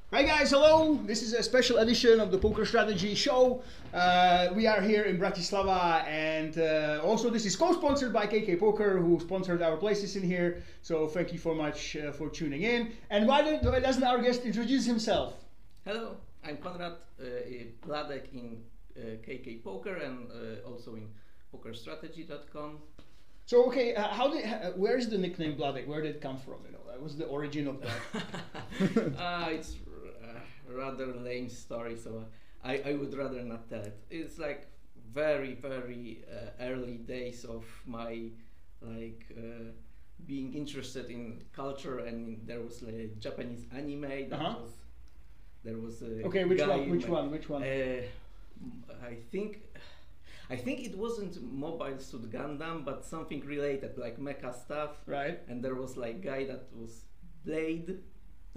Hi guys, hello! This is a special edition of the PokerStrategy show. We are here in Bratislava, and also this is co-sponsored by KK Poker, who sponsored our places in here. So thank you so much for tuning in. And why doesn't our guest introduce himself? Hello, I'm Konrad, Blad3k in KK Poker and also in PokerStrategy.com. So okay, where is the nickname Blad3k? Where did it come from? You know, what was the origin of that? It's a rather lame story, so I would rather not tell it. It's like very early days of my being interested in culture, and there was like Japanese anime that was there was a okay, which guy one? I think it wasn't Mobile Suit Gundam, but something related, like mecha stuff. Right. And there was like guy that was Blade.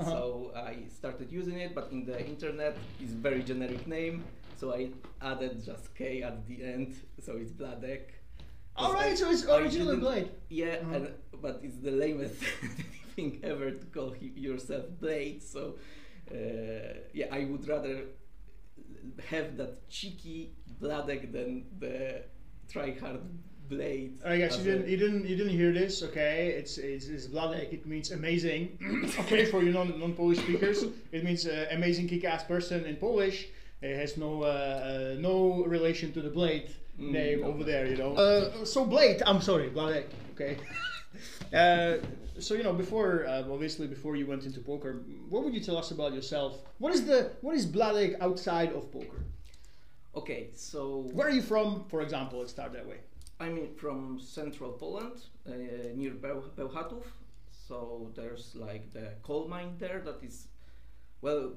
So I started using it, but in the internet it's very generic name. So I added just K at the end, so it's Blad3k. Alright, so it's originally Blade. Yeah, but it's the lamest thing ever to call yourself Blade. So yeah, I would rather have that cheeky Blad3k than the try-hard Blade. I guess you didn't hear this. Okay, it's Blad3k. It means amazing. Okay, for you non-Polish speakers, it means amazing kick-ass person in Polish. It has no relation to the Blade name over there. You know. So Blade. I'm sorry, Blad3k. Okay. So you know, obviously before you went into poker, what would you tell us about yourself? What is Blad3k outside of poker? Okay, so where are you from, for example? Let's start that way. I'm from central Poland, near Bełchatów. So there's like the coal mine there that is, well,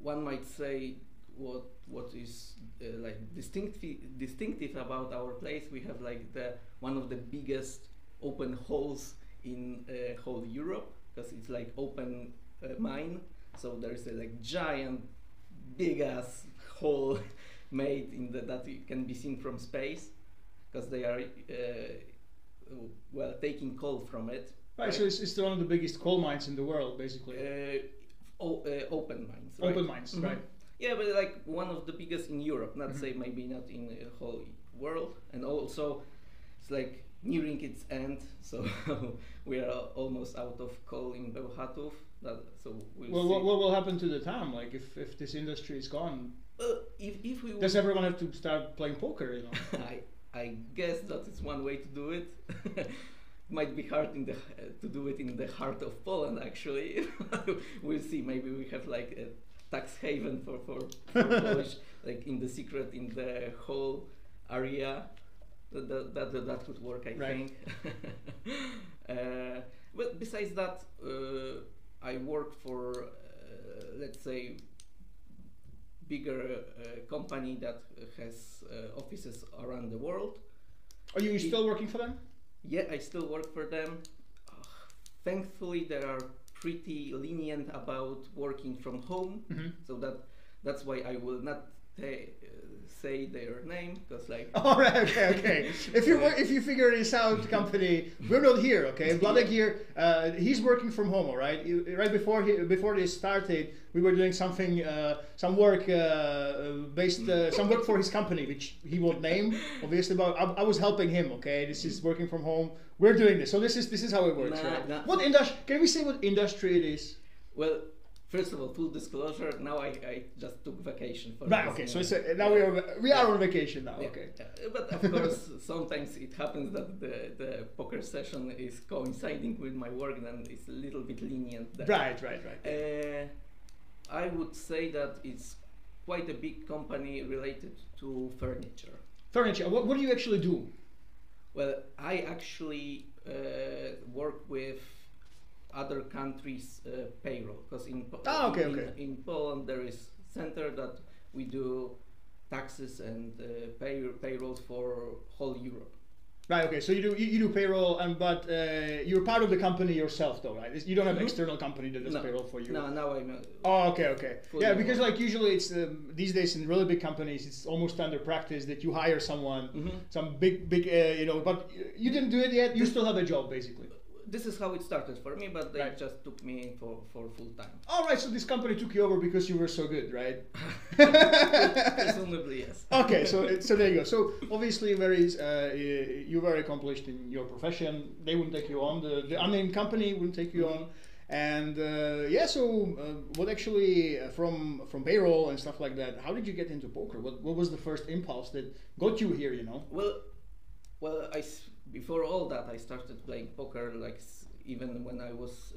one might say what is like distinctive about our place. We have like one of the biggest open holes in whole Europe, because it's like open mine. So there's a like giant, big ass hole made in that can be seen from space, because they are well taking coal from it. Right, so it's one of the biggest coal mines in the world, basically. Open mines. Right? Open mines, right? Yeah, but like one of the biggest in Europe. Not say maybe not in the whole world, and also it's like nearing its end. So we are almost out of coal in Bełchatów. So what will happen to the town? Like if this industry is gone? If we does everyone have to start playing poker? You know. I guess that is one way to do it. Might be hard to do it in the heart of Poland, actually. We'll see. Maybe we have like a tax haven for Polish, like in the secret in the whole area. That could work, I think. But besides that, I work for let's say bigger company that has offices around the world. Are you still working for them? Yeah, I still work for them. Thankfully, they are pretty lenient about working from home, so that's why I will not say their name, because like. All right, okay. If you figure this out, company, we're not here, okay. Blad3k here, he's working from home, all right. Right before this started, we were doing something, some work some work for his company, which he won't name, obviously. But I was helping him, okay. This is working from home. We're doing this, so this is how it works, right? What industry? Can we say what industry it is? Well. First of all, full disclosure. Now I just took vacation for. Right. Okay. So now we are on vacation now. Yeah, okay. But of course, sometimes it happens that the poker session is coinciding with my work, and it's a little bit lenient there. Right. I would say that it's quite a big company related to furniture. Furniture. What do you actually do? Well, I actually work with other countries' payroll, because in Poland there is center that we do taxes and payrolls for whole Europe. Right. Okay. So you do payroll, but you're part of the company yourself, though, right? You don't have external company that does payroll for you. No, now I'm. Okay. Yeah, because like usually it's these days in really big companies, it's almost standard practice that you hire someone, some big, you know. But you didn't do it yet. You still have a job, basically. this is how it started for me, but they Right. just took me for full time. All right, so this company took you over because you were so good, right? Presumably, yes. Okay, so there you go. So obviously, you're very accomplished in your profession. They wouldn't take you on. The unnamed company wouldn't take you on. And what actually from payroll and stuff like that? How did you get into poker? What was the first impulse that got you here? You know. Well, before all that, I started playing poker like even when I was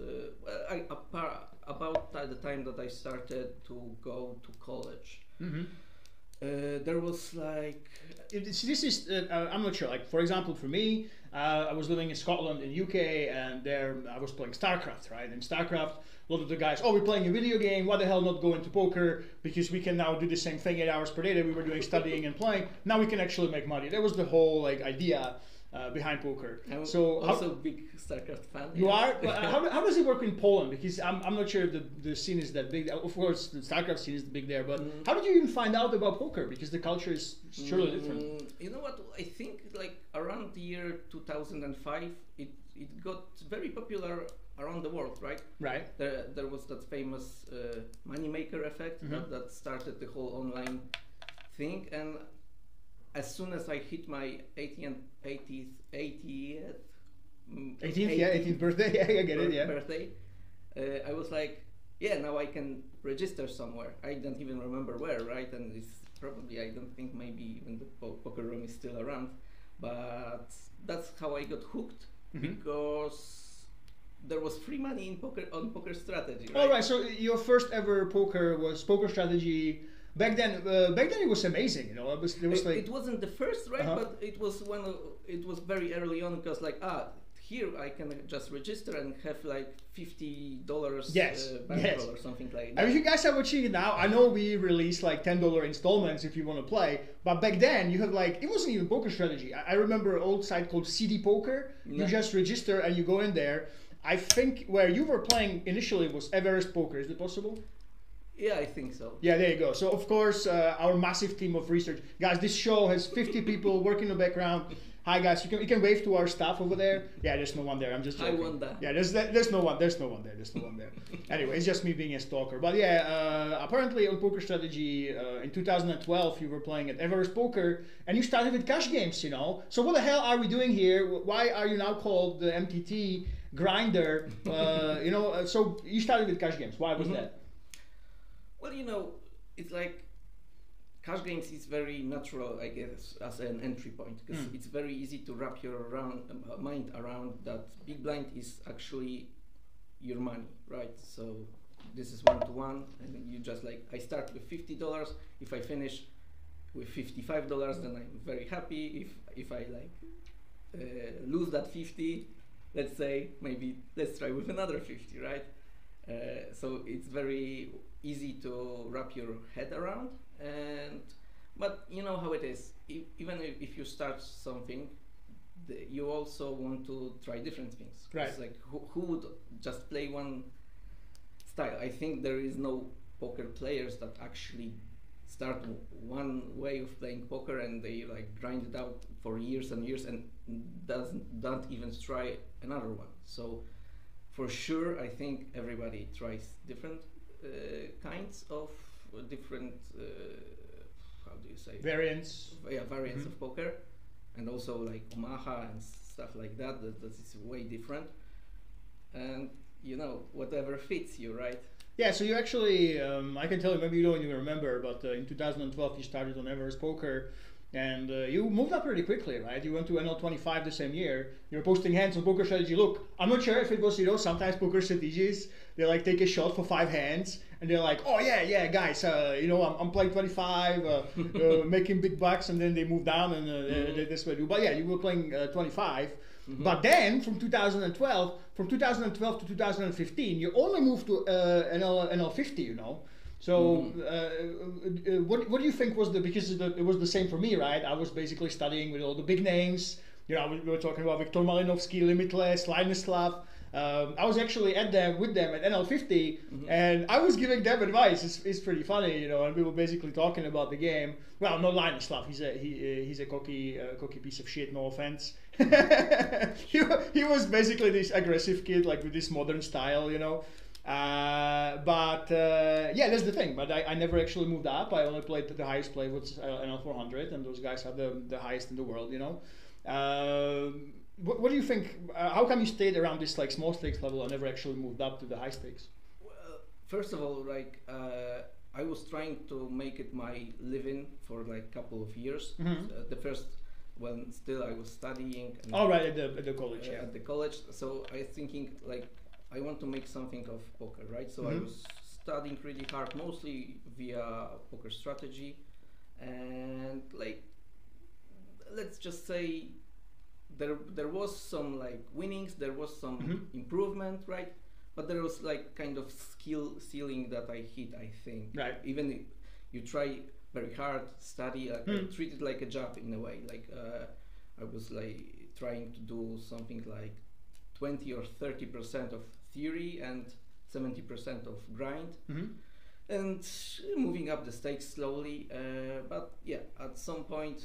about the time that I started to go to college. Mm-hmm. There was like I'm not sure. Like for example, for me, I was living in Scotland in UK, and there I was playing StarCraft, right? And StarCraft, a lot of the guys, we're playing a video game. Why the hell not go into poker? Because we can now do the same thing 8 hours per day that we were doing studying and playing. Now we can actually make money. That was the whole idea behind poker. I'm so also a big StarCraft fan. You yes. are? How does it work in Poland? Because I'm not sure if the scene is that big. Of course, the StarCraft scene is big there, but how did you even find out about poker? Because the culture is surely different. You know what? I think like around the year 2005, it got very popular around the world, right? Right. There was that famous moneymaker effect that started the whole online thing, and as soon as I hit my 18th birthday, yeah, I get it, yeah. Birthday, I was like, yeah, now I can register somewhere. I don't even remember where, right? And it's probably, I don't think maybe even the poker room is still around, but that's how I got hooked because there was free money in poker on PokerStrategy. Right? All right, so your first ever poker was PokerStrategy. Back then it was amazing, you know. It wasn't the first, right? But it was it was very early on because here I can just register and have like $50 bankroll or something like that. I mean, you guys are watching it now. I know we release like $10 installments if you want to play, but back then you have it wasn't even PokerStrategy. I remember an old site called CD Poker. Yeah. You just register and you go in there. I think where you were playing initially was Everest Poker. Is it possible? Yeah, I think so. Yeah, there you go. So of course, our massive team of research guys. This show has 50 people working in the background. Hi guys, you can wave to our staff over there. Yeah, there's no one there. I'm just joking. I want that. Yeah, there's no one. There's no one there. There's no one there. Anyway, it's just me being a stalker. But yeah, apparently on PokerStrategy in 2012 you were playing at Everest Poker and you started with cash games. You know. So what the hell are we doing here? Why are you now called the MTT grinder? So you started with cash games. Why was that? Well, you know, it's like cash games is very natural, I guess, as an entry point because it's very easy to wrap your mind around that big blind is actually your money, right? So this is 1-to-1, and you just I start with $50. If I finish with $55, then I'm very happy. If I lose that 50, let's say maybe let's try with another 50, right? So it's very easy to wrap your head around, but you know how it is. Even if you start something, you also want to try different things. Right. It's like who would just play one style? I think there is no poker players that actually start one way of playing poker and they grind it out for years and years and don't even try another one. So for sure, I think everybody tries different kinds of different how do you say Variants. Yeah, variants of poker, and also like Omaha and stuff like that. That is way different, and you know whatever fits you, right? Yeah, so you actually, I can tell you, maybe you don't even remember, but in 2012 you started on Everest Poker, and you moved up pretty quickly, right? You went to NL25 the same year. You were posting hands on PokerStrategy. Look, I'm not sure if it was, sometimes PokerStrategies, they take a shot for 5 hands, and they're like, oh yeah, guys, I'm playing 25, making big bucks, and then they move down, and this way do. But yeah, you were playing 25. But then from 2012 to 2015, you only moved to NL50, So what do you think was because it was the same for me, right? I was basically studying with all the big names. We were talking about Viktor Malinovsky, Limitless, Ladislav, I was actually with them at NL50, and I was giving them advice. It's pretty funny, you know. And we were basically talking about the game. Well, no Ladislav, he's a cocky piece of shit. No offense. he was basically this aggressive kid, like with this modern style, you know. But yeah, that's the thing. But I never actually moved up. I only played the highest play was NL400, and those guys have the highest in the world, you know. What do you think? How come you stayed around this like small stakes level and never actually moved up to the high stakes? Well, first of all, like I was trying to make it my living for like a couple of years. The first, when still I was studying. And, right, at the college. Yeah. At the college. So I was thinking like I want to make something of poker, right? So I was studying really hard, mostly via PokerStrategy, and like let's just say there was some like winnings, there was some improvement, right? But there was like kind of skill ceiling that I hit, I think. Right. Even if you try very hard, study, treat it like a job in a way. Like I was like trying to do something like 20 or 30% of theory and 70% of grind, and moving up the stakes slowly. But yeah, at some point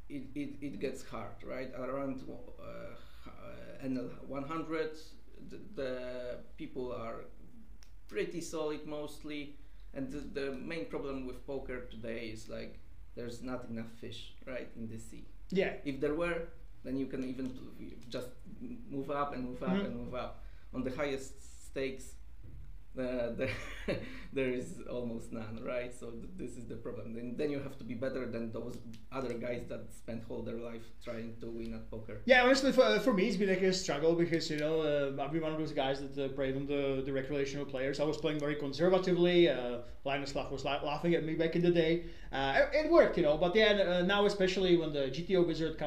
it gets hard, right? Around NL 100, the people are pretty solid mostly, and the main problem with poker today is like there's not enough fish, right, in the sea. Yeah. If there were, then you can even just move up and move up and move up. On the highest stakes, there is almost none, right? So this is the problem. Then you have to be better than those other guys that spend whole their life trying to win at poker. Yeah, honestly, for me, it's been like a struggle because, you know, I've been one of those guys that played on the recreational players. I was playing very conservatively. Ladislav was laughing at me back in the day. It worked, you know, but yeah, now especially when the GTO Wizard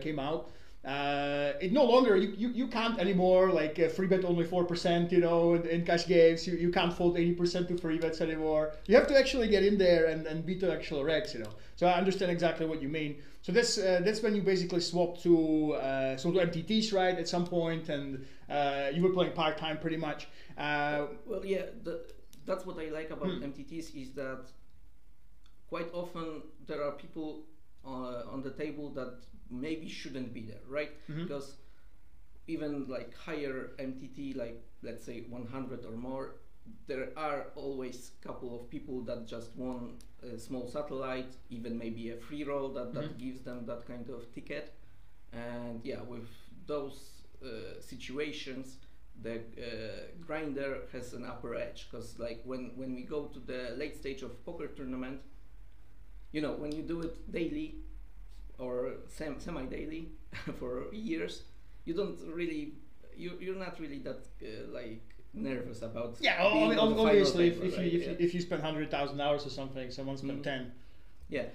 came out, it no longer you can't anymore like free bet only 4%, you know, in cash games. You can't fold 80% to free bets anymore. You have to actually get in there and beat the actual regs, you know. So I understand exactly what you mean. So that's when you basically swap to MTTs, right, at some point, and you were playing part-time pretty much. Well, yeah, that's what I like about MTTs is that quite often there are people on the table that maybe shouldn't be there, right? Because even like higher MTT, like let's say 100 or more, there are always a couple of people that just won a small satellite, even maybe a free roll that gives them that kind of ticket. And yeah, with those situations, the grinder has an upper edge, because like when we go to the late stage of poker tournament, you know, when you do it daily or semi-daily for years, you don't really, you're not really that like nervous about. Yeah, obviously, if you spend 100,000 hours or something, someone spent 10. Yeah,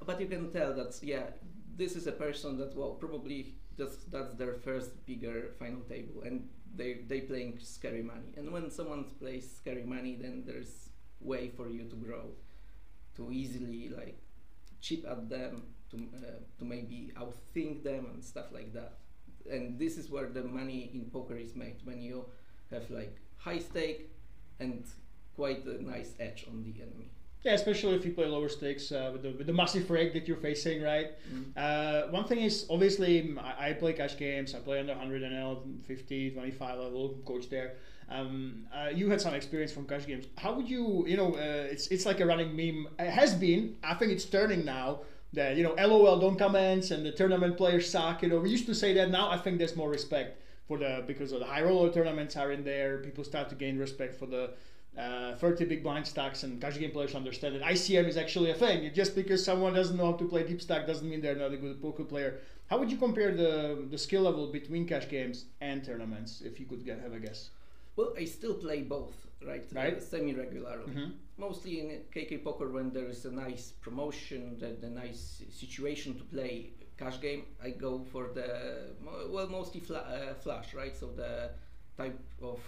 but you can tell that this is a person that probably that's their first bigger final table, and they playing scary money. And when someone plays scary money, then there's way for you to grow, to easily like chip at them, to maybe outthink them and stuff like that. And this is where the money in poker is made, when you have like high stake and quite a nice edge on the enemy. Yeah, especially if you play lower stakes with the massive reg that you're facing, right? One thing is, obviously, I play cash games. I play under 100 NL, 50, 25 level, coach there. You had some experience from cash games. How would you, it's like a running meme. It has been, I think it's turning now, that, LOL don't comments and the tournament players suck. We used to say that. Now I think there's more respect because of the high roller tournaments are in there. People start to gain respect for the 30 big blind stacks, and cash game players understand that ICM is actually a thing. Just because someone doesn't know how to play deep stack doesn't mean they're not a good poker player. How would you compare the skill level between cash games and tournaments, if you could have a guess? Well, I still play both, right? Semi-regularly. Mostly in KK Poker, when there is a nice promotion, the nice situation to play cash game, I go for the, mostly flash, right? So the type of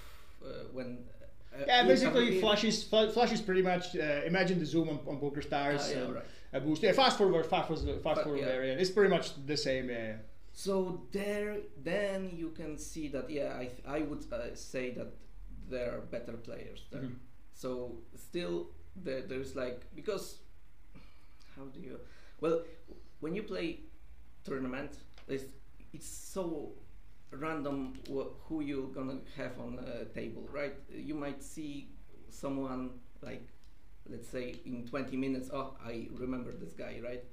when... basically flash is pretty much, imagine the zoom on PokerStars, right. A boost. Yeah, fast forward variant. It's pretty much the same, yeah. So then you can see that I would say that there are better players there. Mm-hmm. So still there's like, because how do you, well, when you play tournament, it's so random who you're gonna have on a table, right? You might see someone like, let's say in 20 minutes, oh, I remember this guy, right?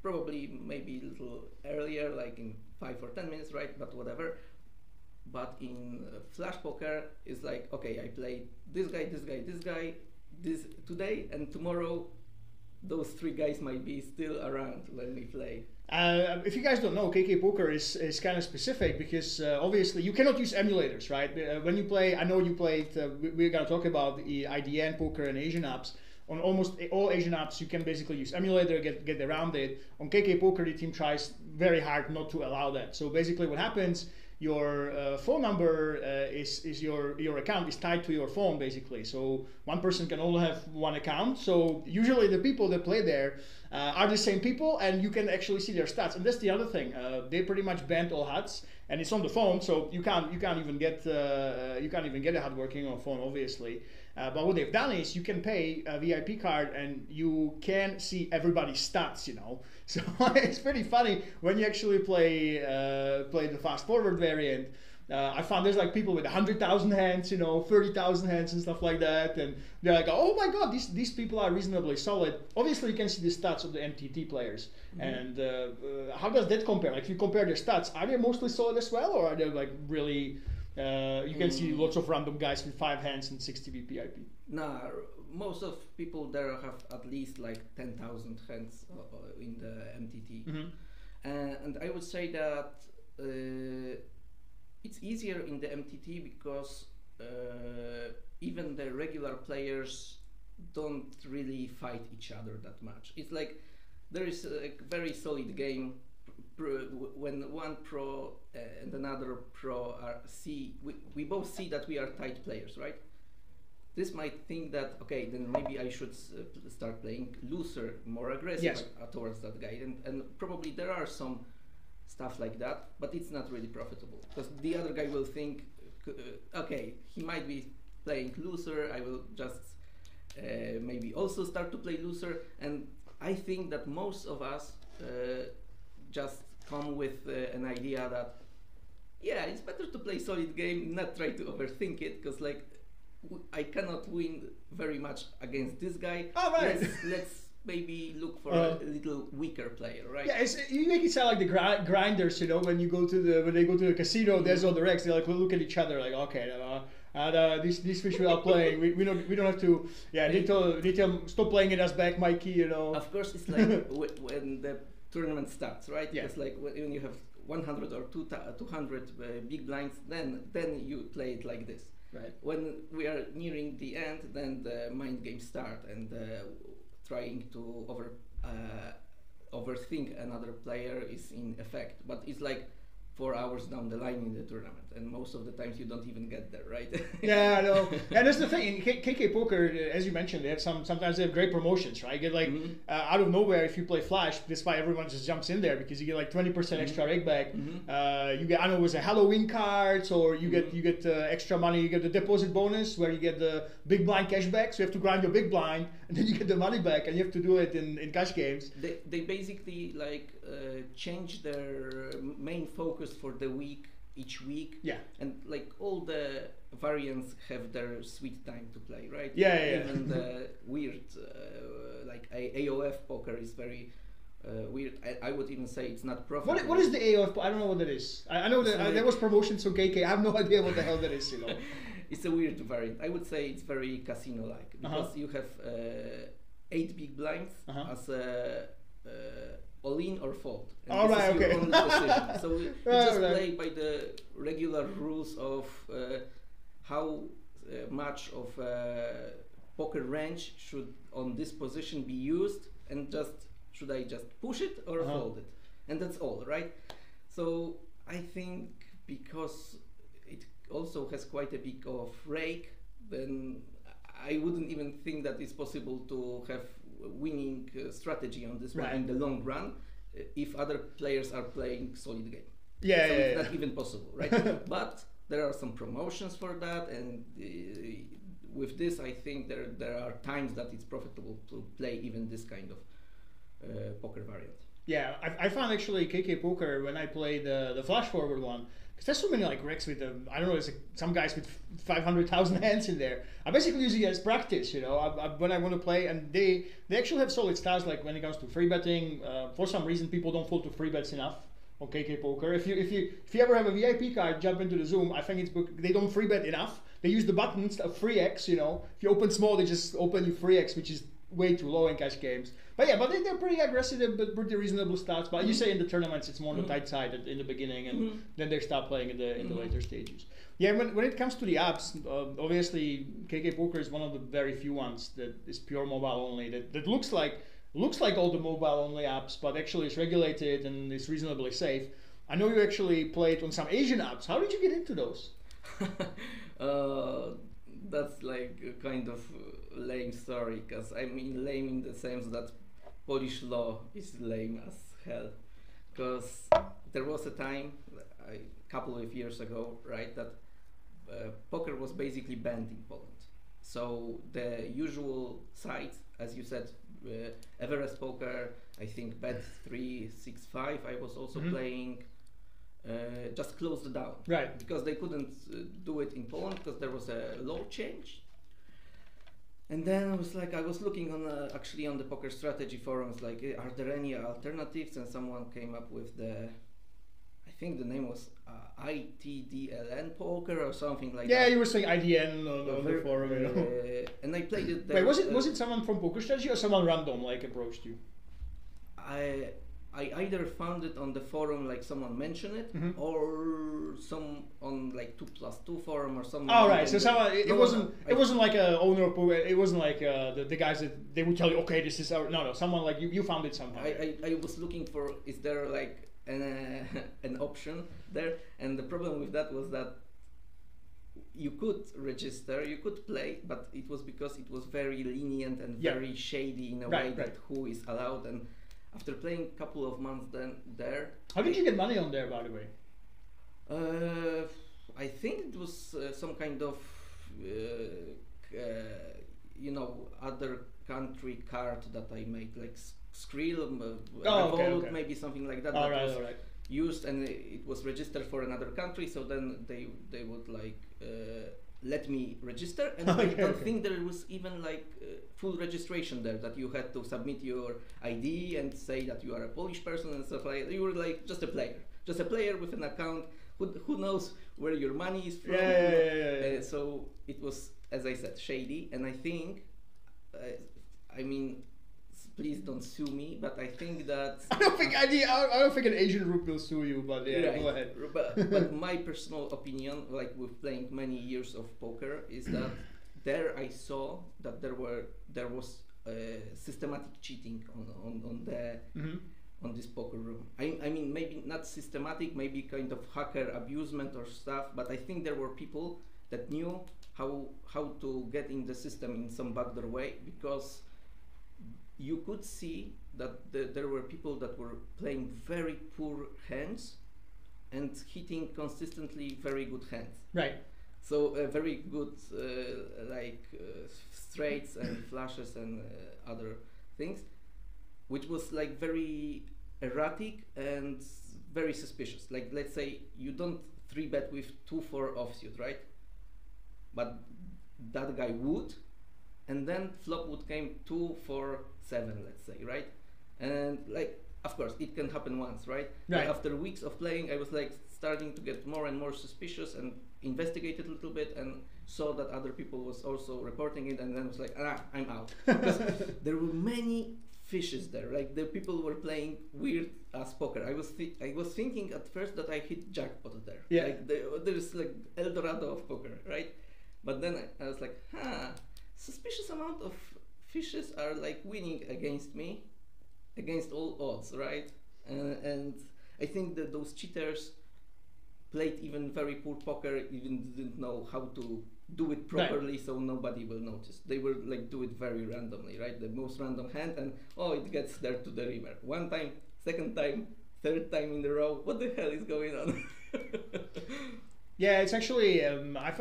Probably maybe a little earlier, like in 5 or 10 minutes, right? But whatever. But in flash poker, it's like, okay, I played this guy, this guy, this guy, this today, and tomorrow those 3 guys might be still around when we play. If you guys don't know, KK Poker is kind of specific because obviously you cannot use emulators, right? When you play, I know you played, we're going to talk about the IDN poker and Asian apps. On almost all Asian apps, you can basically use emulator, get around it. On KK Poker, the team tries very hard not to allow that. So basically what happens, your phone number is your account is tied to your phone, basically. So one person can only have one account. So usually the people that play there are the same people, and you can actually see their stats. And that's the other thing. They pretty much banned all HUDs, and it's on the phone, so you can't even get a HUD working on phone, obviously. But what they've done is you can pay a VIP card and you can see everybody's stats, you know. So it's pretty funny when you actually play the fast forward variant. I found there's like people with 100,000 hands, you know, 30,000 hands and stuff like that, and they're like, oh my god, these people are reasonably solid. Obviously, you can see the stats of the MTT players, and how does that compare? Like, if you compare their stats, are they mostly solid as well, or are they like really? You can see lots of random guys with 5 hands and 60 VPIP. Nah, most of people there have at least like 10,000 hands in the MTT, and I would say that it's easier in the MTT because even the regular players don't really fight each other that much. It's like there is a very solid game. When one pro and another pro we both see that we are tight players, right? This might think that, okay, then maybe I should start playing looser, more aggressive towards that guy, and probably there are some stuff like that, but it's not really profitable because the other guy will think, okay, he might be playing looser, I will just maybe also start to play looser. And I think that most of us just come with an idea that, yeah, it's better to play solid game, not try to overthink it, because like I cannot win very much against this guy. Oh, right. Let's maybe look for a little weaker player, right? Yeah, you make it sound like the grinders, you know, when they go to the casino, there's all the wrecks, they like look at each other like, okay, these fish we are playing, we don't have to, they tell stop playing it as back, Mikey, you know. Of course, it's like when the tournament starts, right? Yeah. It's like when you have 100 or 200 big blinds, then you play it like this. Right. When we are nearing the end, then the mind games start, and trying to overthink another player is in effect. But it's like 4 hours down the line in the tournament, and most of the times you don't even get there, right? Yeah, I know. And that's the thing. In KK Poker, as you mentioned, they have sometimes they have great promotions, right? You get like out of nowhere, if you play Flash, that's why everyone just jumps in there, because you get like 20% extra rake back. You get, I don't know, it was a Halloween cards, or you get extra money. You get the deposit bonus where you get the big blind cash back. So you have to grind your big blind, and then you get the money back, and you have to do it in cash games. They basically like change their main focus for the week each week. Yeah. And like all the variants have their sweet time to play, right? Yeah. Even the weird like AOF poker is very weird. I would even say it's not profitable. What is the AOF? I don't know what that is. I know that there was promotions on KK. I have no idea what the hell that is, you know. It's a weird variant. I would say it's very casino-like, because you have 8 big blinds as a all-in or fold. And all right, okay. Your only position. So you just play by the regular rules of how much of poker range should on this position be used, and should I just push it or fold it, and that's all, right? So I think because it also has quite a bit of rake, then I wouldn't even think that it's possible to have winning strategy on this one in the long run if other players are playing solid game. Yeah, so yeah, it's yeah. not even possible, right? But there are some promotions for that, and with this, I think there are times that it's profitable to play even this kind of poker variant. Yeah, I found actually KK Poker when I played the flash forward one, because there's so many like Rex with I don't know, it's like some guys with 500,000 hands in there. I basically use it as practice, you know, when I want to play, and they actually have solid styles. Like when it comes to free betting, for some reason people don't fall to free bets enough on KK Poker. If you ever have a VIP card, jump into the Zoom. I think they don't free bet enough. They use the buttons of free X, you know. If you open small, they just open you free X, which is way too low in cash games. But yeah, they're pretty aggressive, but pretty reasonable stats. But you say in the tournaments it's more on the tight side in the beginning, and then they start playing in the later stages. Yeah, when it comes to the apps, obviously KK Poker is one of the very few ones that is pure mobile only. That looks like all the mobile only apps, but actually is regulated and is reasonably safe. I know you actually played on some Asian apps. How did you get into those? That's like a kind of lame story, because I mean lame in the sense that Polish law is lame as hell. Because there was a time, a couple of years ago, right, that poker was basically banned in Poland. So the usual sites, as you said, Everest Poker, I think Bet365, I was also playing, just closed down. Right. Because they couldn't do it in Poland because there was a law change. And then I was looking on actually on the PokerStrategy forums, like, are there any alternatives? And someone came up with I think the name was ITDLN Poker or something like that. Yeah, you were saying IDN on the forum. You know. And I played it there. Wait, was it someone from PokerStrategy or someone random like approached you? I either found it on the forum, like someone mentioned it, or some on like 2+2 forum or something. Oh right, so someone it wasn't like a owner of poker. It wasn't like the guys that they would tell you, okay, this is our no. Someone like you found it somehow. I was looking for, is there like an option there, and the problem with that was that you could register, you could play, but it was because it was very lenient and very shady in a way that who is allowed. And after playing a couple of months there... How did you get money on there, by the way? I think it was some kind of, other country card that I made, like Skrill, Revolut, maybe something like that. Alright. Used, and it was registered for another country, so then they would like let me register, and I don't think there was even like full registration there, that you had to submit your ID and say that you are a Polish person and stuff like that. You were like just a player with an account. Who knows where your money is from? Yeah. So it was, as I said, shady, and I think, I mean, please don't sue me, but I think that I don't think an Asian group will sue you, but yeah, go ahead. But my personal opinion, like with playing many years of poker, is that there I saw that there was systematic cheating on this poker room. I mean, maybe not systematic, maybe kind of hacker abusement or stuff, but I think there were people that knew how to get in the system in some backdoor way, because you could see that there were people that were playing very poor hands and hitting consistently very good hands. Right. So very good straights and flushes and other things, which was like very erratic and very suspicious. Like, let's say you don't 3-bet with 2-4 offsuit, right? But that guy would, and then flop would came 2-4-7, let's say, right? And like, of course, it can happen once, right? But after weeks of playing, I was like starting to get more and more suspicious and investigated a little bit and saw that other people was also reporting it, and then was like, I'm out. Because there were many fishes there. Like, the people were playing weird as poker. I was thinking at first that I hit jackpot there. Yeah. Like there's like El Dorado of poker, right? But then I was like, suspicious amount of fishes are like winning against me, against all odds, right? And I think that those cheaters played even very poor poker, even didn't know how to do it properly, so nobody will notice. They will like do it very randomly, right? The most random hand, and it gets there to the river. One time, second time, third time in a row. What the hell is going on? Yeah, it's actually I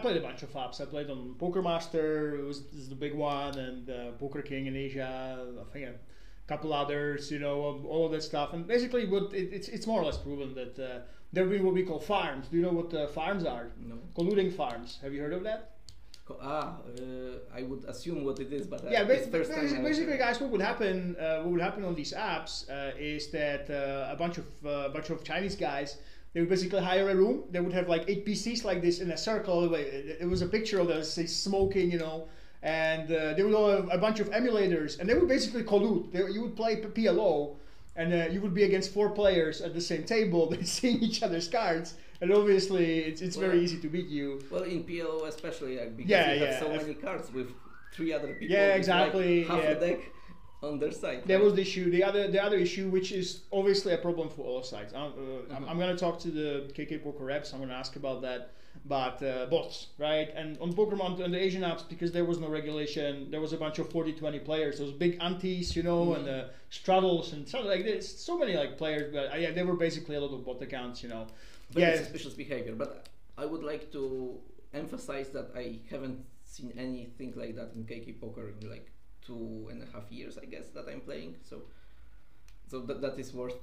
played a bunch of apps. I played on Poker Master, is the big one, and Poker King in Asia. I think a couple others, all of that stuff. And basically, it's more or less proven that there have been what we call farms. Do you know what farms are? No. Colluding farms. Have you heard of that? I would assume what it is, but yeah, basically, guys, what would happen? What would happen on these apps is that a bunch of Chinese guys, they would basically hire a room. They would have like 8 PCs like this in a circle. It was a picture of them, say, smoking, and they would all have a bunch of emulators, and they would basically collude. You would play PLO, and you would be against 4 players at the same table. They're seeing each other's cards, and obviously it's very easy to beat you. Well, in PLO especially, because you have so many cards with 3 other people. Yeah, exactly. Like half a deck on their side. That was the issue. The other issue, which is obviously a problem for all sides. I'm going to talk to the KK Poker reps. I'm going to ask about that. But bots, right? And on Pokemon and the Asian apps, because there was no regulation, there was a bunch of 40-20 players. Those big aunties, and straddles and something like this. So many like players, but yeah, they were basically a lot of bot accounts, Very suspicious behavior. But I would like to emphasize that I haven't seen anything like that in KK Poker in like 2.5 years, I guess, that I'm playing. So that is worth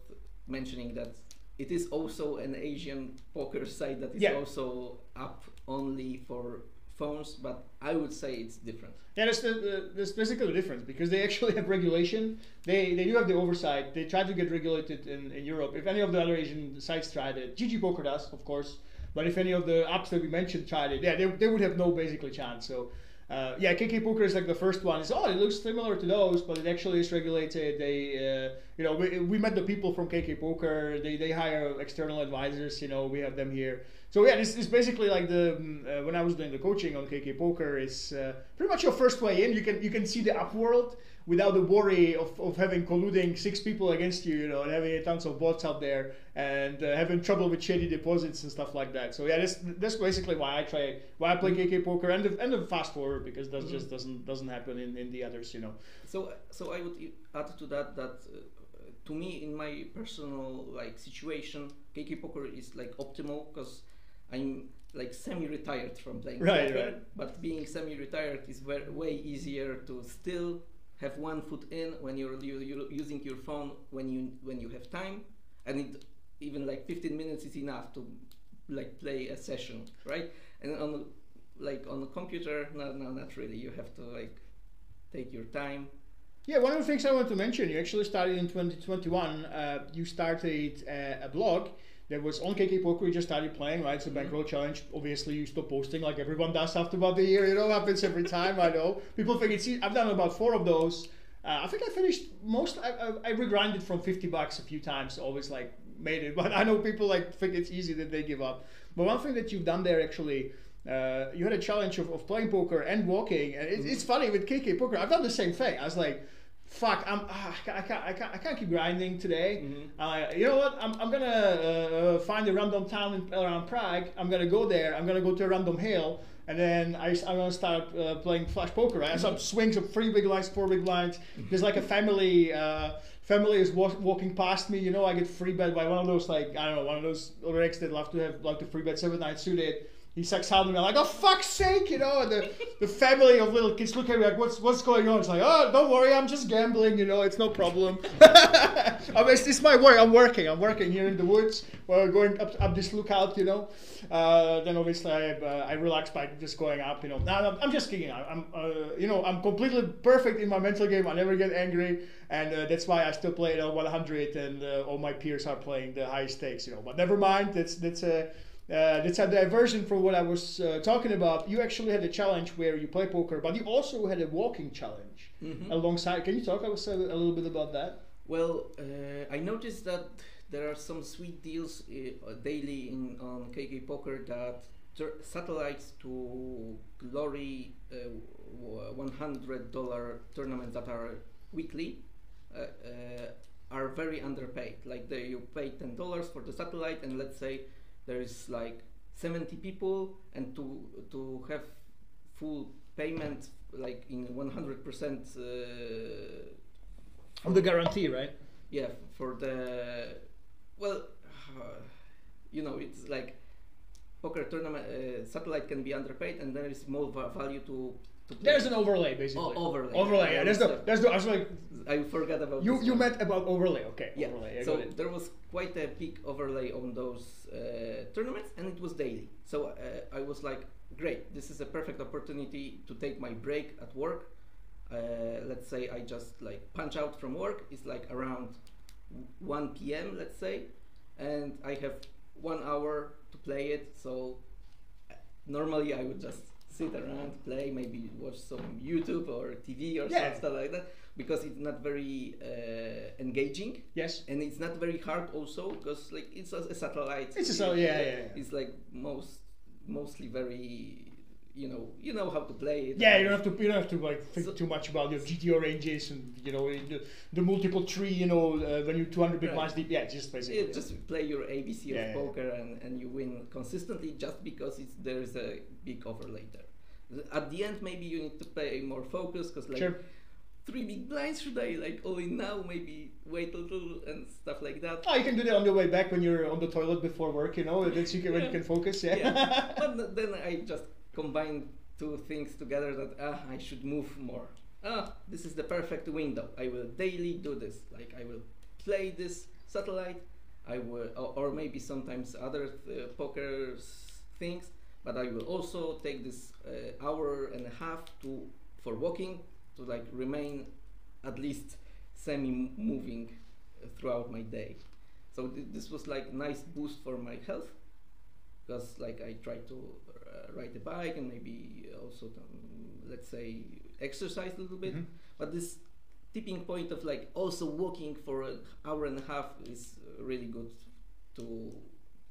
mentioning, that it is also an Asian poker site that is also up only for phones, but I would say it's different. Yeah, that's basically the difference, because they actually have regulation. They do have the oversight. They try to get regulated in Europe. If any of the other Asian sites tried it, GG Poker does, of course, but if any of the apps that we mentioned tried it, they would have no basically chance. So KK Poker is like the first one. It looks similar to those, but it actually is regulated. They, we met the people from KK Poker. They hire external advisors. We have them here. So yeah, this is basically like the when I was doing the coaching on KK Poker, it's pretty much your first way in. You can see the app world without the worry of having colluding 6 people against you, and having tons of bots out there and having trouble with shady deposits and stuff like that. So yeah, that's basically why I play KK Poker and the fast forward, because that just doesn't happen in the others, So I would add to that to me, in my personal situation, KK Poker is like optimal, because I'm like semi-retired from playing poker. Right. But being semi-retired is way easier to still have one foot in when you're using your phone when you have time, and even like 15 minutes is enough to like play a session, right? And on a computer, not really. You have to like take your time. Yeah, one of the things I wanted to mention, you actually started in 2021. You started a blog that was on KK Poker. You just started playing, right? So Bankroll Challenge, obviously you stop posting like everyone does after about the year. Happens every time, I know. People think it's easy. I've done about 4 of those. I think I finished most, I regrinded from $50 a few times, always like made it. But I know people like think it's easy that they give up. But one thing that you've done there actually, you had a challenge of playing poker and walking. And it's funny with KK Poker, I've done the same thing. I was like, fuck, I can't keep grinding today. You know what? I'm gonna find a random town around Prague. I'm gonna go there. I'm gonna go to a random hill, and then I'm gonna start playing flash poker. Right? Some swings of 3 big blinds, 4 big blinds. There's like a family is walking past me. I get free bet by one of those one of those Rex that love to free bet 7-9 suited. He sucks out at me. I'm like, oh, fuck's sake, and the family of little kids look at me like, what's going on? It's like, oh, don't worry, I'm just gambling, it's no problem. This is my work. I'm working here in the woods. We're going up this lookout, Then obviously I relax by just going up, Now I'm just kidding. I'm completely perfect in my mental game. I never get angry, and that's why I still play at 100, and all my peers are playing the high stakes, But never mind. That's a diversion from what I was talking about. You actually had a challenge where you play poker, but you also had a walking challenge alongside. Can you talk a little bit about that? Well, I noticed that there are some sweet deals daily on KK Poker that satellites to Glory $100 tournaments that are weekly are very underpaid. Like you pay $10 for the satellite, and let's say there is like 70 people, and to have full payment like in 100% of the guarantee, right? Yeah, for the well, you know, it's like poker tournament satellite can be underpaid, and there is more value to play. There's an overlay basically. Overlay. Overlay. Yeah. That's the. I was like, I forgot about you. This You one. meant about overlay. Okay. Yeah. Overlay. So there was quite a big overlay on those tournaments, and it was daily. So I was like, great. This is a perfect opportunity to take my break at work. Let's say I just like punch out from work. It's like around 1 p.m. let's say, and I have 1 hour to play it. So normally I would just sit around, play, maybe watch some YouTube or TV or stuff like that, because it's not very engaging. Yes. And it's not very hard also, because like it's a satellite. It's a satellite. Yeah. It's like mostly very. You know how to play it. Yeah, you don't have to like think too much about your GTO ranges and the multiple tree. When you're 200 big blinds deep. Yeah, just basically. Just play your ABC of poker and you win consistently, just because there's a big overlay there. At the end, maybe you need to play more focused, because like 3 big blinds, should I like all in now? Maybe wait a little and stuff like that. Oh, you can do that on your way back when you're on the toilet before work. That's when you can focus. Yeah. But then I just combine two things together that I should move more. This is the perfect window. I will daily do this. Like I will play this satellite. I will, or maybe sometimes other poker things. But I will also take this hour and a half for walking, to like remain at least semi-moving throughout my day. So this was like nice boost for my health, because like I try to ride the bike and maybe also let's say exercise a little bit. Mm-hmm. But this tipping point of like also walking for an hour and a half is really good to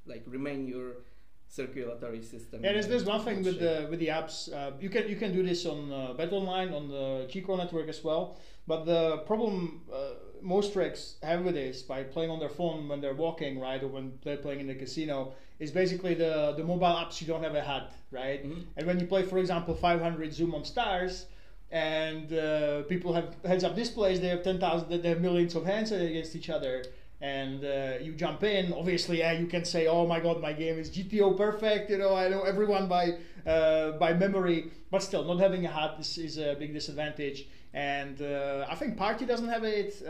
like remain your circulatory system. Yeah, there's one thing with the apps. You can do this on Bet Online, on the Chico network as well. But the problem most tricks have with this, by playing on their phone when they're walking, right, or when they're playing in the casino, is basically the mobile apps you don't have a HUD, right? Mm-hmm. And when you play, for example, 500 Zoom on Stars, and people have heads-up displays, they have 10,000, they have millions of hands against each other, and you jump in. Obviously, you can say, "Oh my God, my game is GTO perfect." I know everyone by memory, but still, not having a HUD is a big disadvantage. And I think Party doesn't have it.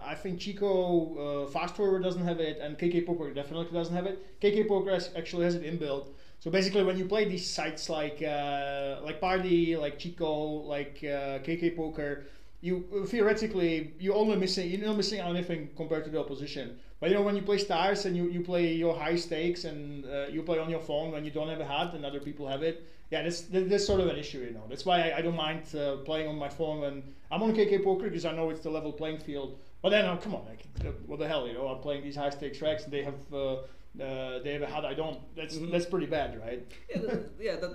I think Chico Fast Forward doesn't have it, and KK Poker definitely doesn't have it. KK Poker actually has it inbuilt. So basically, when you play these sites like Party, like Chico, like KK Poker, you're not missing out anything compared to the opposition. But when you play Stars and you play your high stakes and you play on your phone when you don't have a HUD and other people have it, that's sort of an issue. That's why I don't mind playing on my phone when I'm on KK Poker, because I know it's the level playing field. But then, come on, what the hell, I'm playing these high stakes tracks and they have a HUD. I don't. That's pretty bad, right?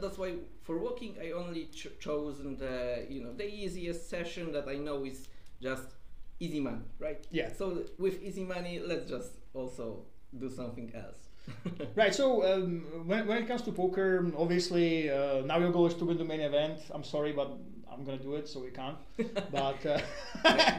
That's why for walking I only chosen the easiest session that I know is just easy money, right? Yeah. So with easy money, let's just also do something else. Right. So when it comes to poker, obviously now your goal is to win the main event. I'm sorry, but I'm gonna do it, so we can't. But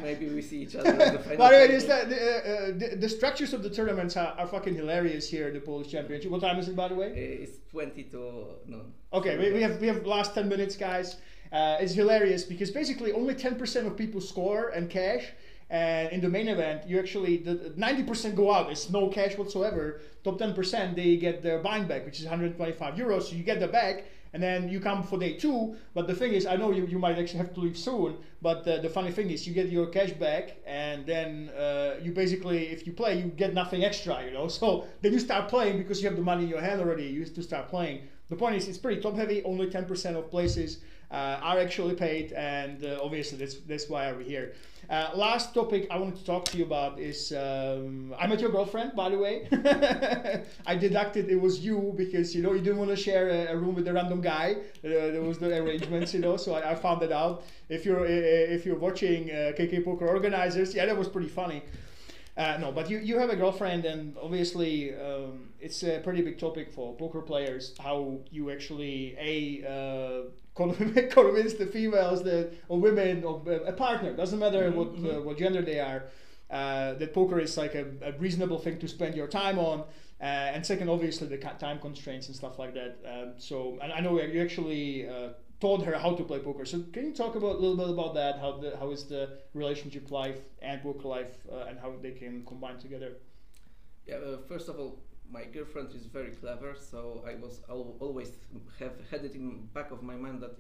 maybe we see each other in the final. By the way, the structures of the tournaments are fucking hilarious here. The Polish Championship. What time is it, by the way? It's 20 to noon. Okay, we have last 10 minutes, guys. It's hilarious because basically only 10% of people score and cash. And in the main event, you actually 90% go out. It's no cash whatsoever. Top 10% they get their bind back, which is 125 euros. So you get the back, and then you come for day 2. But the thing is, I know you might actually have to leave soon. But the funny thing is, you get your cash back, and then you basically, if you play, you get nothing extra. So then you start playing because you have the money in your hand already. You used to start playing. The point is, it's pretty top heavy. Only 10% of places are actually paid, and obviously that's why we're here. Last topic I wanted to talk to you about is I met your girlfriend, by the way. I deducted it was you because you didn't want to share a room with a random guy. There was the arrangements, so I found that out. If you're watching KK Poker organizers, that was pretty funny. No, but you have a girlfriend, and obviously it's a pretty big topic for poker players, how you actually convince the females or women of a partner. Doesn't matter what gender they are, that poker is like a reasonable thing to spend your time on. And second, obviously, the time constraints and stuff like that. So, and I know you actually taught her how to play poker. So, can you talk about a little bit about that? How is the relationship life and poker life, and how they can combine together? Yeah. First of all, my girlfriend is very clever, so I was always have had it in back of my mind that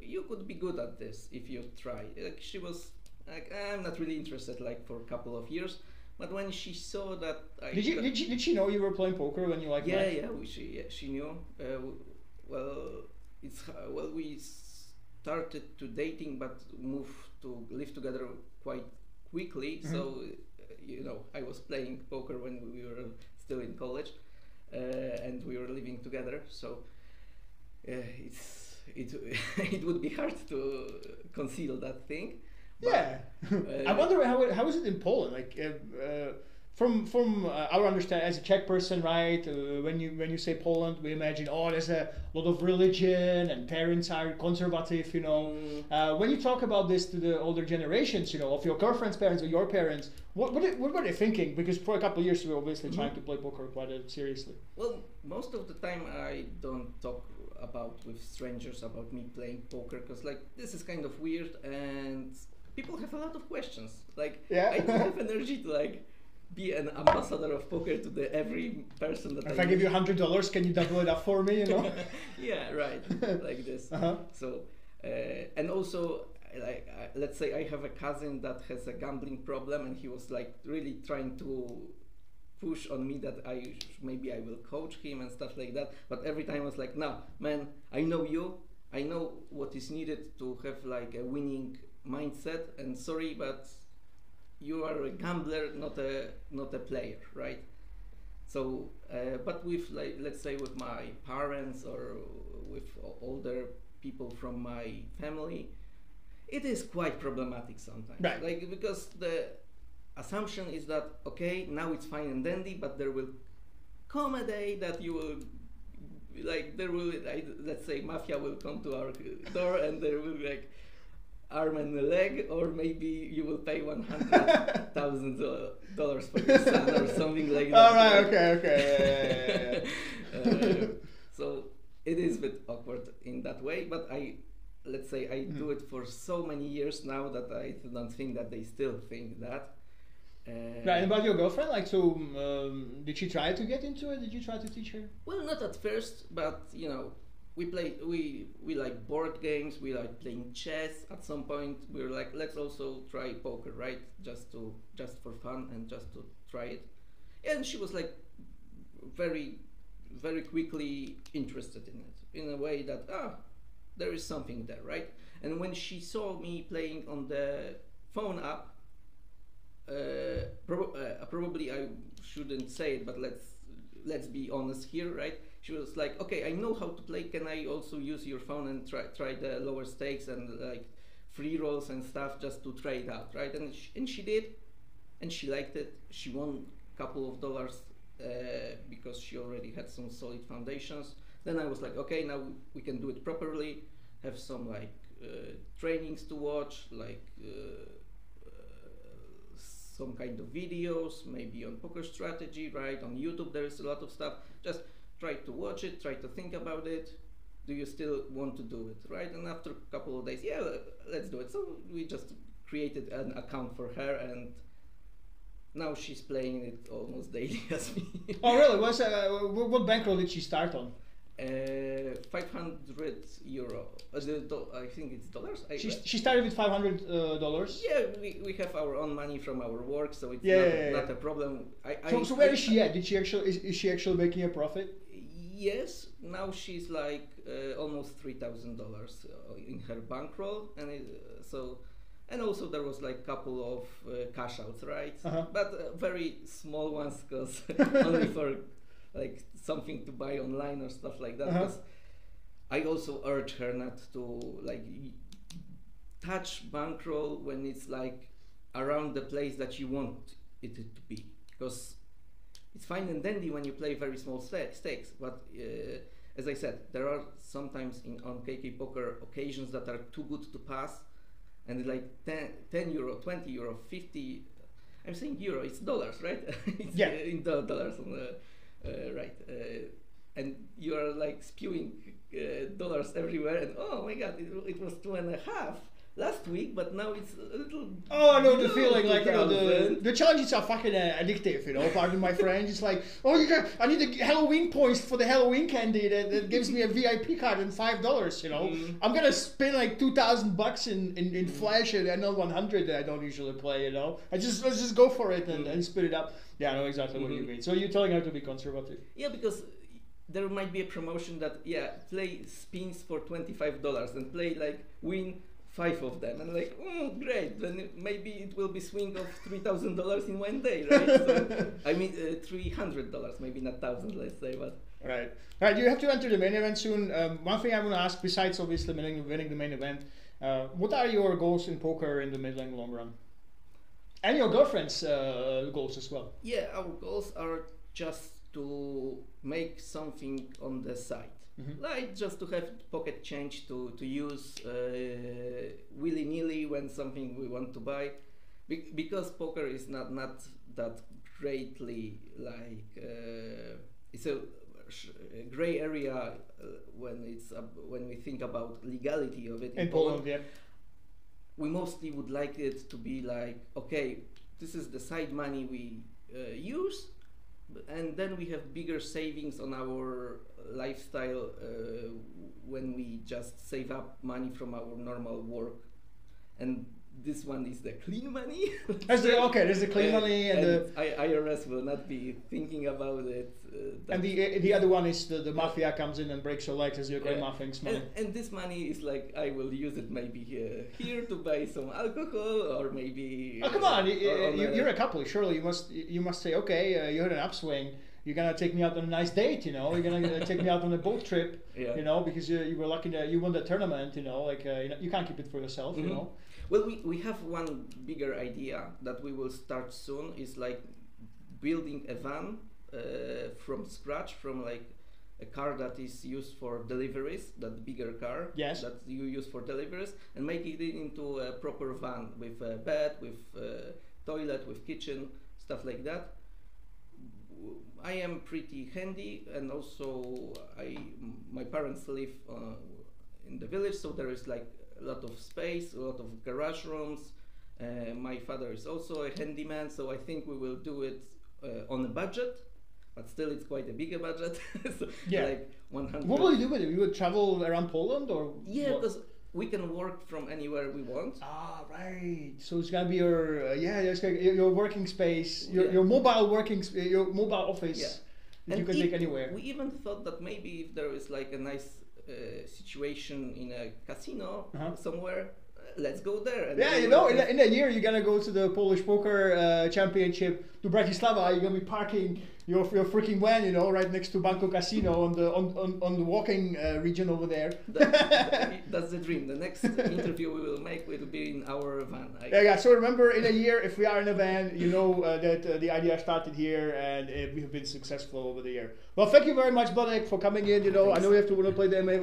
you could be good at this if you try. Like, she was like, I'm not really interested, like, for a couple of years. But when she saw that, did she know you were playing poker when you like? She knew. We started to dating, but moved to live together quite quickly. Mm-hmm. So I was playing poker when we were still in college, and we were living together. So it would be hard to conceal that thing. Yeah, I wonder how is it in Poland? Like, from our understanding as a Czech person, right? When you say Poland, we imagine there's a lot of religion and parents are conservative. When you talk about this to the older generations, of your girlfriend's parents or your parents, what were they thinking? Because for a couple of years we were obviously trying to play poker quite seriously. Well, most of the time I don't talk about with strangers about me playing poker, because like this is kind of weird and people have a lot of questions. Like, I don't have energy to like be an ambassador of poker to every person that if I give you $100, can you double it up for me? Yeah, right, like this. Uh-huh. So and also, like, let's say I have a cousin that has a gambling problem, and he was like really trying to push on me that maybe I will coach him and stuff like that. But every time I was like, no, man, I know you. I know what is needed to have like a winning mindset, and sorry, but you are a gambler, not a player, right? So, but with, like, let's say with my parents or with older people from my family, it is quite problematic sometimes, right? Like, because the assumption is that, okay, now it's fine and dandy, but there will come a day that you will, like, let's say mafia will come to our door and there will be like arm and a leg, or maybe you will pay $100,000 for your son or something like that. All right, okay. Yeah. So it is a bit awkward in that way, but let's say I do it for so many years now that I don't think that they still think that. Right, and about your girlfriend, like, so did she try to get into it? Did you try to teach her? Well, not at first, but we like board games, we like playing chess. At some point we were like, let's also try poker, right? Just for fun and just to try it. And she was like very, very quickly interested in it, in a way that there is something there, right? And when she saw me playing on the phone app, probably I shouldn't say it, but let's be honest here, right? She was like, okay, I know how to play. Can I also use your phone and try the lower stakes and like free rolls and stuff just to try it out, right? And she did, and she liked it. She won a couple of dollars because she already had some solid foundations. Then I was like, okay, now we can do it properly. Have some like trainings to watch, like some kind of videos, maybe on PokerStrategy, right? On YouTube, there is a lot of stuff. Just try to watch it, try to think about it. Do you still want to do it, right? And after a couple of days, yeah, let's do it. So we just created an account for her, and now she's playing it almost daily as me. Oh, really? What bankroll did she start on? €500. I think it's dollars. She started with $500. Yeah, we have our own money from our work, so it's not a problem. So where is she at? Is she actually making a profit? Yes, now she's like almost $3,000 in her bankroll, and also there was like couple of cash outs, right? Uh-huh. But very small ones, because only for like something to buy online or stuff like that. Because I also urge her not to like touch bankroll when it's like around the place that you want it to be, because it's fine and dandy when you play very small stakes, but as I said, there are sometimes on KK Poker occasions that are too good to pass, and like €10, €20, €50, I'm saying euro, it's dollars, right? It's Yeah. in dollars on the right. And you are like spewing dollars everywhere, and oh my god, it was 2.5 last week, but now it's a little. Oh, I know the below feeling, like, you know, 2000. the challenges are fucking addictive, you know, pardon my French. It's like, oh, I need the Halloween points for the Halloween candy that gives me a VIP card and $5, you know. I'm gonna spend like $2,000 in Flash and not 100 that I don't usually play, you know. Let's just go for it and spit it up. Yeah, I know exactly what you mean. So you're telling her to be conservative. Yeah, because there might be a promotion that, play spins for $25 and play like win 5 of them, and like, great, then maybe it will be swing of $3,000 in one day, right? So, I mean, $300, maybe not 1,000, let's say, but. Right. You have to enter the main event soon. One thing I want to ask, besides obviously winning the main event, what are your goals in poker in the mid and long run? And your girlfriend's goals as well. Yeah, our goals are just to make something on the side. Like just to have pocket change to use willy-nilly when something we want to buy, because poker is not that greatly like it's a gray area when we think about legality of it in Poland. Yeah. We mostly would like it to be like, okay, this is the side money we use, and then we have bigger savings on our lifestyle when we just save up money from our normal work, and this one is the clean money. There's the clean money, and the IRS will not be thinking about it. And the other one is the mafia comes in and breaks your legs as your grandma thinks money. And this money is like, I will use it maybe here to buy some alcohol, or maybe. Oh come on, you're a couple. Surely you must say, okay, you had an upswing. You're gonna take me out on a nice date, you know. You're gonna take me out on a boat trip, you know, because you were lucky that you won the tournament, you know. Like you can't keep it for yourself, you know. Well, we have one bigger idea that we will start soon. Is like building a van from scratch, from like a car that is used for deliveries, that bigger car that you use for deliveries, and make it into a proper van with a bed, with toilet, with kitchen, stuff like that. I am pretty handy, and also my parents live in the village, so there is like a lot of space, a lot of garage rooms. My father is also a handyman, so I think we will do it on a budget, but still it's quite a bigger budget. So like 100. What will you do with it? You will travel around Poland, or? Yeah, because we can work from anywhere we want. Ah, right. So it's gonna be your your working space, your mobile your mobile office that you can take anywhere. We even thought that maybe if there is like a nice situation in a casino somewhere, let's go there. And you know, in a year you're gonna go to the Polish Poker Championship to Bratislava. You're gonna be parking your freaking van, you know, right next to Banco Casino on the walking region over there. That's the dream. The next interview we will make will be in our van. So remember, in a year, if we are in a van, you know that the idea started here, and we have been successful over the year. Well, thank you very much, Blad3k, for coming in. You know, thanks. I know you have to want to play the MA.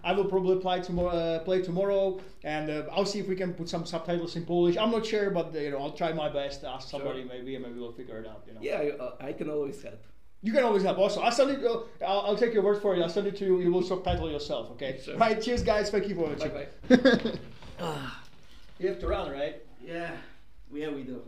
I will probably play tomorrow, and I'll see if we can put some subtitles in Polish. I'm not sure, but you know, I'll try my best to ask somebody maybe, and maybe we'll figure it out. You know. Yeah, I can always help. You can always help. Also, I'll send it. I'll take your word for it. I'll send it to you. You will subtitle yourself. Okay. Sure. Right. Cheers, guys. Thank you for watching. Bye bye. You have to run, right? Yeah. We do.